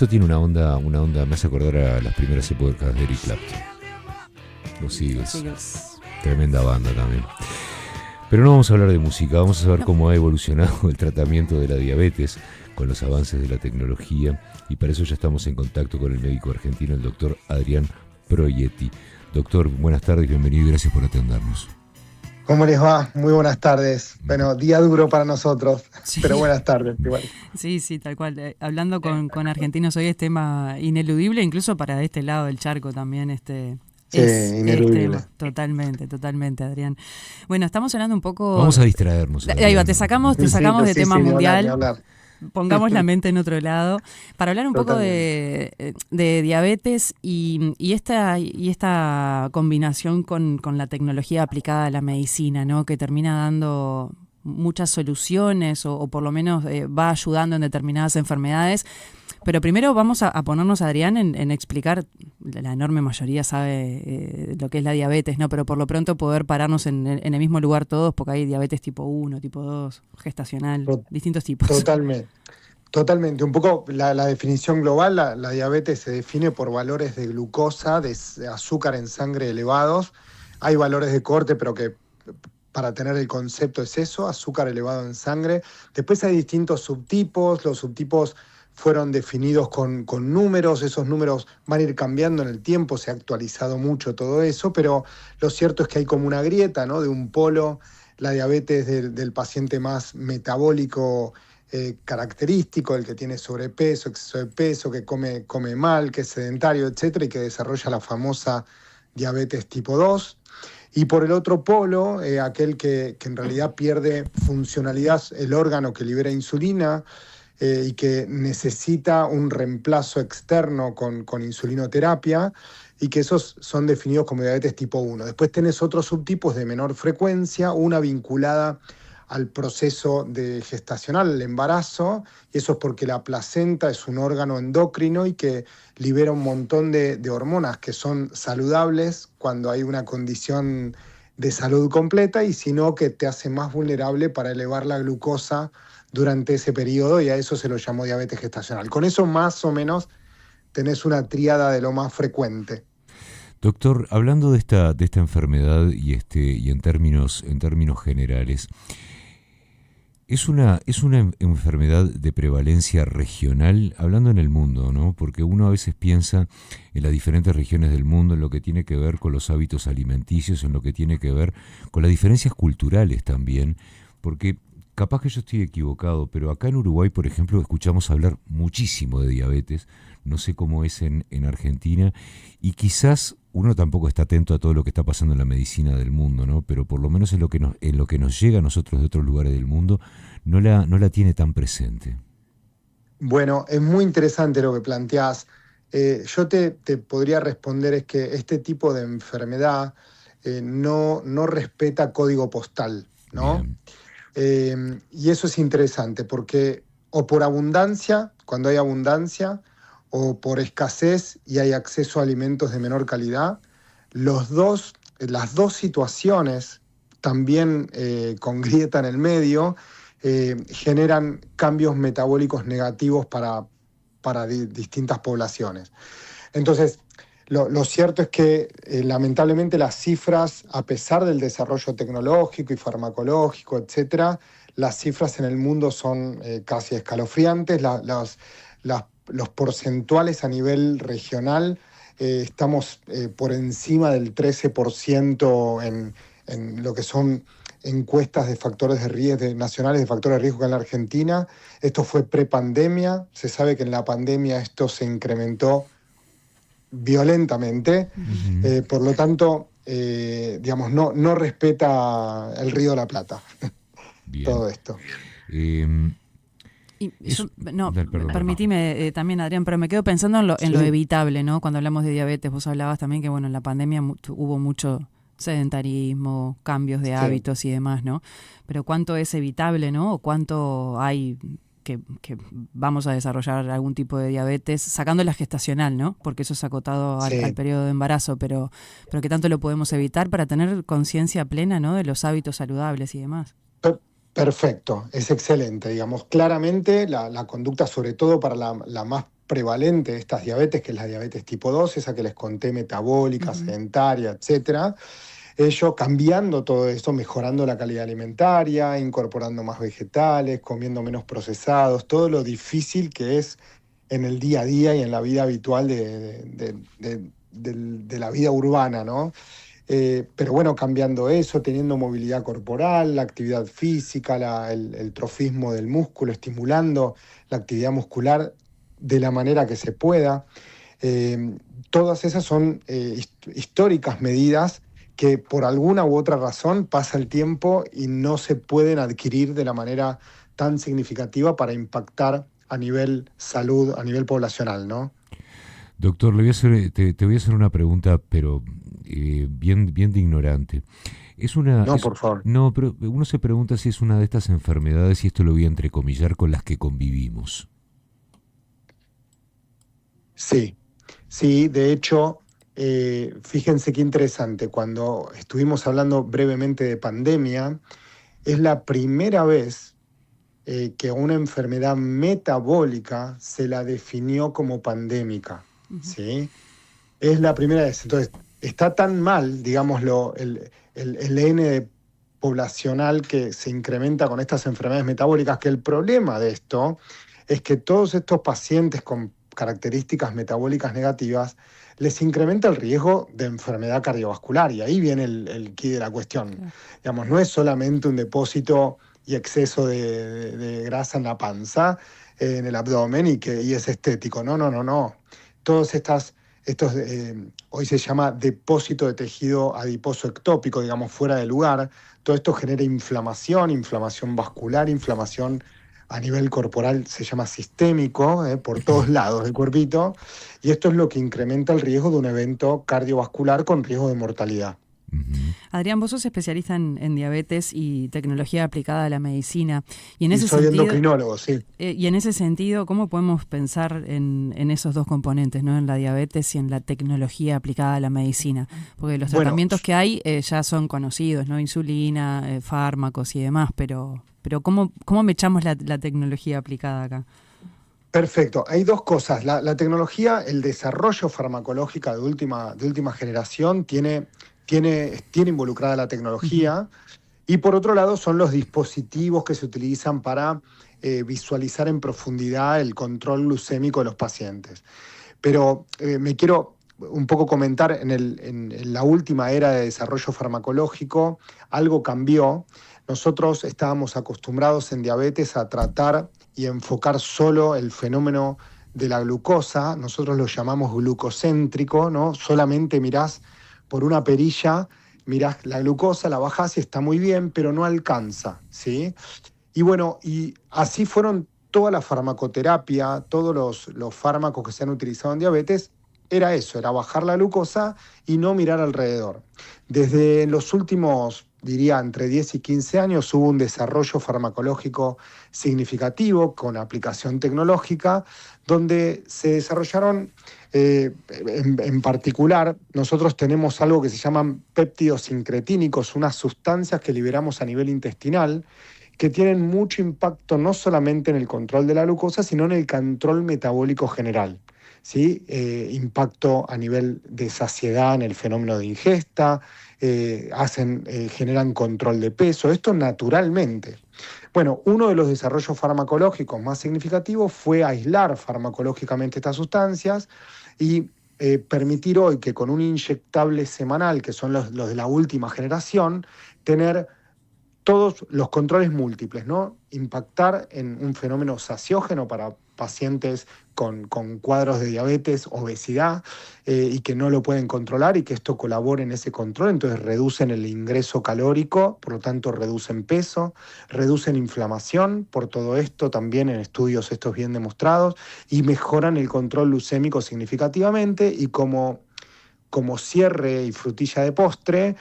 Esto tiene una onda, me hace acordar a las primeras épocas de Eric Clapton. Los Eagles. Tremenda banda también. Pero no vamos a hablar de música, vamos a saber cómo ha evolucionado el tratamiento de la diabetes con los avances de la tecnología, y para eso ya estamos en contacto con el médico argentino, el doctor Adrián Proietti. Doctor, buenas tardes, bienvenido y gracias por atendernos. ¿Cómo les va? Muy buenas tardes. Bueno, día duro para nosotros, sí. Pero buenas tardes igual. Sí, tal cual. Hablando con argentinos hoy es tema ineludible, incluso para este lado del charco también. Sí, ineludible. Totalmente, Adrián. Bueno, estamos hablando un poco... Vamos a distraernos. Ahí va, te sacamos de tema mundial. Ni hablar. Pongamos la mente en otro lado para hablar un poco de diabetes y esta combinación con la tecnología aplicada a la medicina, ¿no? Que termina dando muchas soluciones o por lo menos va ayudando en determinadas enfermedades. Pero primero vamos a ponernos, Adrián, en explicar, la enorme mayoría sabe lo que es la diabetes, ¿no? Pero por lo pronto poder pararnos en el mismo lugar todos, porque hay diabetes tipo 1, tipo 2, gestacional, distintos tipos. Totalmente. Un poco la definición global, la diabetes se define por valores de glucosa, de azúcar en sangre elevados. Hay valores de corte, pero que para tener el concepto es eso, azúcar elevado en sangre. Después hay distintos subtipos, los subtipos fueron definidos con números, esos números van a ir cambiando en el tiempo, se ha actualizado mucho todo eso, pero lo cierto es que hay como una grieta, ¿no? De un polo, la diabetes del paciente más metabólico característico, el que tiene sobrepeso, exceso de peso, que come mal, que es sedentario, etcétera, y que desarrolla la famosa diabetes tipo 2. Y por el otro polo, aquel que en realidad pierde funcionalidad, el órgano que libera insulina, y que necesita un reemplazo externo con insulinoterapia, y que esos son definidos como diabetes tipo 1. Después tenés otros subtipos de menor frecuencia, una vinculada al proceso gestacional, el embarazo, y eso es porque la placenta es un órgano endocrino y que libera un montón de hormonas que son saludables cuando hay una condición de salud completa, y si no, que te hace más vulnerable para elevar la glucosa durante ese periodo, y a eso se lo llamó diabetes gestacional. Con eso más o menos tenés una tríada de lo más frecuente. Doctor, hablando de esta enfermedad y en términos generales, ¿es una enfermedad de prevalencia regional, hablando en el mundo, ¿no? Porque uno a veces piensa en las diferentes regiones del mundo, en lo que tiene que ver con los hábitos alimenticios, en lo que tiene que ver con las diferencias culturales también, porque capaz que yo estoy equivocado, pero acá en Uruguay, por ejemplo, escuchamos hablar muchísimo de diabetes, no sé cómo es en Argentina, y quizás uno tampoco está atento a todo lo que está pasando en la medicina del mundo, ¿no? Pero por lo menos en lo que nos llega a nosotros de otros lugares del mundo, no la tiene tan presente. Bueno, es muy interesante lo que planteás. Yo te podría responder es que este tipo de enfermedad no respeta código postal, ¿no? Y eso es interesante porque o por abundancia, cuando hay abundancia, o por escasez y hay acceso a alimentos de menor calidad, las dos situaciones, también con grieta en el medio, generan cambios metabólicos negativos para distintas poblaciones. Entonces, lo cierto es que lamentablemente las cifras, a pesar del desarrollo tecnológico y farmacológico, etcétera, las cifras en el mundo son casi escalofriantes. Los porcentuales a nivel regional, estamos por encima del 13% en lo que son encuestas de factores de riesgo nacionales de factores de riesgo en la Argentina. Esto fue prepandemia. Se sabe que en la pandemia esto se incrementó violentamente. Por lo tanto, digamos, no respeta el Río de la Plata. Bien. Todo esto. Permitime también, Adrián, pero me quedo pensando en lo evitable, ¿no? Cuando hablamos de diabetes, vos hablabas también que, bueno, en la pandemia hubo mucho sedentarismo, cambios de hábitos y demás, ¿no? Pero ¿cuánto es evitable, no? ¿O cuánto hay que vamos a desarrollar algún tipo de diabetes, sacando la gestacional, ¿no? Porque eso es acotado al periodo de embarazo, pero ¿qué tanto lo podemos evitar para tener conciencia plena, ¿no? De los hábitos saludables y demás? Perfecto, es excelente, digamos. Claramente la conducta, sobre todo para la más prevalente de estas diabetes, que es la diabetes tipo 2, esa que les conté, metabólica, sedentaria, etcétera. Ellos cambiando todo esto, mejorando la calidad alimentaria, incorporando más vegetales, comiendo menos procesados, todo lo difícil que es en el día a día y en la vida habitual de la vida urbana, ¿no? Pero bueno, cambiando eso, teniendo movilidad corporal, la actividad física, el trofismo del músculo, estimulando la actividad muscular de la manera que se pueda. Todas esas son históricas medidas que por alguna u otra razón pasa el tiempo y no se pueden adquirir de la manera tan significativa para impactar a nivel salud, a nivel poblacional, ¿no? Doctor, te voy a hacer una pregunta, pero bien de ignorante. Por favor. No, pero uno se pregunta si es una de estas enfermedades, y esto lo voy a entrecomillar, con las que convivimos. Sí, de hecho, fíjense qué interesante, cuando estuvimos hablando brevemente de pandemia, es la primera vez que una enfermedad metabólica se la definió como pandémica, ¿sí? Es la primera vez. Entonces, está tan mal, digámoslo, el N poblacional que se incrementa con estas enfermedades metabólicas, que el problema de esto es que todos estos pacientes con características metabólicas negativas les incrementa el riesgo de enfermedad cardiovascular, y ahí viene el quid de la cuestión. Claro. Digamos, no es solamente un depósito y exceso de grasa en la panza, en el abdomen, y es estético. No. Todos estos hoy se llama depósito de tejido adiposo ectópico, digamos, fuera de lugar. Todo esto genera inflamación vascular, inflamación a nivel corporal, se llama sistémico, por todos lados del cuerpito, y esto es lo que incrementa el riesgo de un evento cardiovascular con riesgo de mortalidad. Adrián, vos sos especialista en diabetes y tecnología aplicada a la medicina. Soy endocrinólogo, sí. Y en ese sentido, ¿cómo podemos pensar en esos dos componentes, ¿no? En la diabetes y en la tecnología aplicada a la medicina? Porque los tratamientos que hay ya son conocidos, ¿no? Insulina, fármacos y demás, pero ¿cómo echamos la tecnología aplicada acá? Perfecto. Hay dos cosas. La tecnología, el desarrollo farmacológico de última generación tiene involucrada la tecnología, y por otro lado son los dispositivos que se utilizan para visualizar en profundidad el control glucémico de los pacientes. Pero me quiero un poco comentar, en la última era de desarrollo farmacológico, algo cambió. Nosotros estábamos acostumbrados en diabetes a tratar y enfocar solo el fenómeno de la glucosa. Nosotros lo llamamos glucocéntrico, ¿no? Solamente mirás por una perilla, mirás la glucosa, la bajás y está muy bien, pero no alcanza, ¿sí? Y bueno, y así fueron toda la farmacoterapia, todos los fármacos que se han utilizado en diabetes, era eso, era bajar la glucosa y no mirar alrededor. Desde los últimos, diría, entre 10 y 15 años, hubo un desarrollo farmacológico significativo con aplicación tecnológica, donde se desarrollaron, en particular, nosotros tenemos algo que se llaman péptidos sincretínicos, unas sustancias que liberamos a nivel intestinal, que tienen mucho impacto no solamente en el control de la glucosa, sino en el control metabólico general, ¿sí? Impacto a nivel de saciedad en el fenómeno de ingesta, generan control de peso, esto naturalmente. Bueno, uno de los desarrollos farmacológicos más significativos fue aislar farmacológicamente estas sustancias y permitir hoy que con un inyectable semanal, que son los de la última generación, tener todos los controles múltiples, ¿no? Impactar en un fenómeno saciógeno para pacientes con cuadros de diabetes, obesidad, y que no lo pueden controlar, y que esto colabore en ese control. Entonces reducen el ingreso calórico, por lo tanto reducen peso, reducen inflamación, por todo esto también en estudios estos bien demostrados, y mejoran el control glucémico significativamente. Y como cierre y frutilla de postre,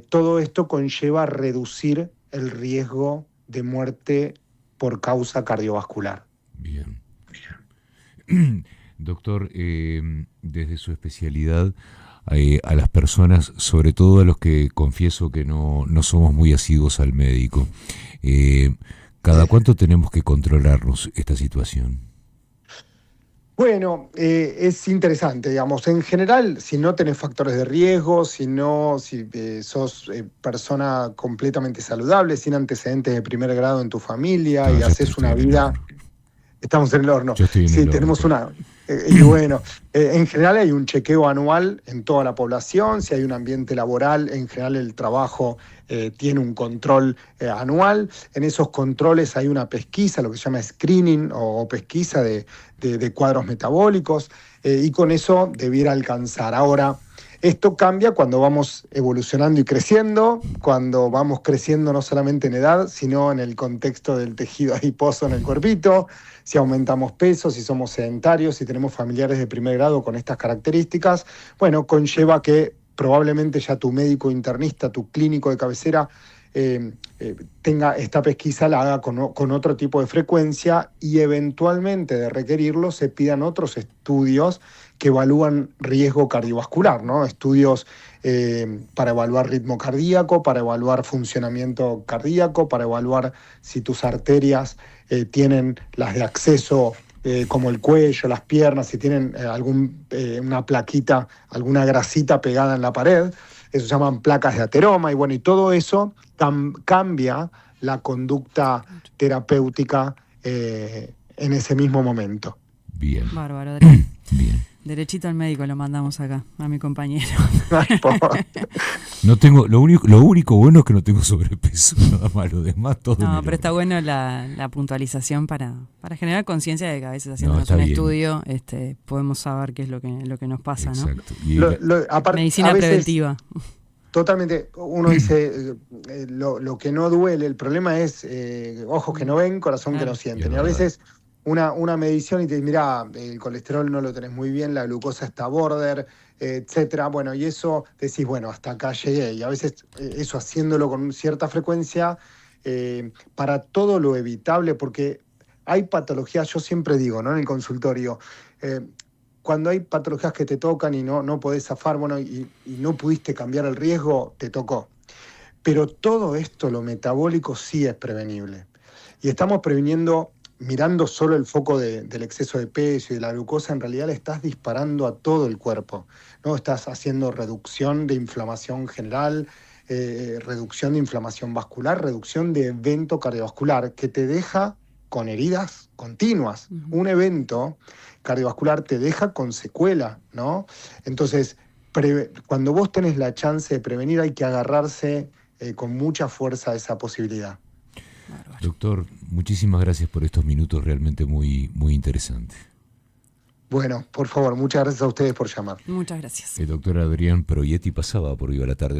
todo esto conlleva a reducir el riesgo de muerte por causa cardiovascular. Bien. Doctor, desde su especialidad, a las personas, sobre todo a los que confieso que no somos muy asiduos al médico, ¿cada cuánto tenemos que controlarnos esta situación? Bueno, es interesante, digamos. En general, si no tenés factores de riesgo, si sos persona completamente saludable, sin antecedentes de primer grado en tu familia y haces una vida. Estamos en el horno. Yo estoy en Sí, el tenemos horno. una. Y bueno, en general hay un chequeo anual en toda la población, si hay un ambiente laboral, en general el trabajo tiene un control anual. En esos controles hay una pesquisa, lo que se llama screening o pesquisa de cuadros metabólicos, y con eso debiera alcanzar. Ahora, esto cambia cuando vamos evolucionando y creciendo, cuando vamos creciendo no solamente en edad, sino en el contexto del tejido adiposo en el cuerpito, si aumentamos peso, si somos sedentarios, si tenemos familiares de primer grado con estas características, bueno, conlleva que probablemente ya tu médico internista, tu clínico de cabecera, tenga esta pesquisa, la haga con otro tipo de frecuencia y eventualmente de requerirlo se pidan otros estudios que evalúan riesgo cardiovascular, ¿no? Estudios para evaluar ritmo cardíaco, para evaluar funcionamiento cardíaco, para evaluar si tus arterias tienen las de acceso como el cuello, las piernas, si tienen una plaquita, alguna grasita pegada en la pared. Eso se llaman placas de ateroma y bueno, y todo eso cambia la conducta terapéutica en ese mismo momento. Bien. Bárbaro, Adrián. Bien. Derechito al médico lo mandamos acá, a mi compañero. No tengo, lo único bueno es que no tengo sobrepeso, nada más, lo demás todo. No, pero está bueno la puntualización para generar conciencia de que a veces haciéndonos un estudio podemos saber qué es lo que nos pasa. Exacto. ¿No? Medicina preventiva. Totalmente, uno dice lo que no duele, el problema es ojos que no ven, corazón que no sienten. Y a veces una medición y te dice, mira, el colesterol no lo tenés muy bien, la glucosa está border, etcétera. Bueno, y eso decís, bueno, hasta acá llegué. Y a veces eso haciéndolo con cierta frecuencia, para todo lo evitable, porque hay patologías, yo siempre digo, ¿no? En el consultorio, cuando hay patologías que te tocan y no podés zafar, bueno, y no pudiste cambiar el riesgo, te tocó. Pero todo esto, lo metabólico, sí es prevenible. Y estamos previniendo, mirando solo el foco del exceso de peso y de la glucosa, en realidad le estás disparando a todo el cuerpo, ¿no? Estás haciendo reducción de inflamación general, reducción de inflamación vascular, reducción de evento cardiovascular, que te deja con heridas continuas. Uh-huh. Un evento cardiovascular te deja con secuela, ¿no? Entonces, cuando vos tenés la chance de prevenir, hay que agarrarse con mucha fuerza a esa posibilidad. Doctor, muchísimas gracias por estos minutos realmente muy, muy interesantes. Bueno, por favor, muchas gracias a ustedes por llamar. Muchas gracias. El doctor Adrián Proietti pasaba por Viva la Tarde.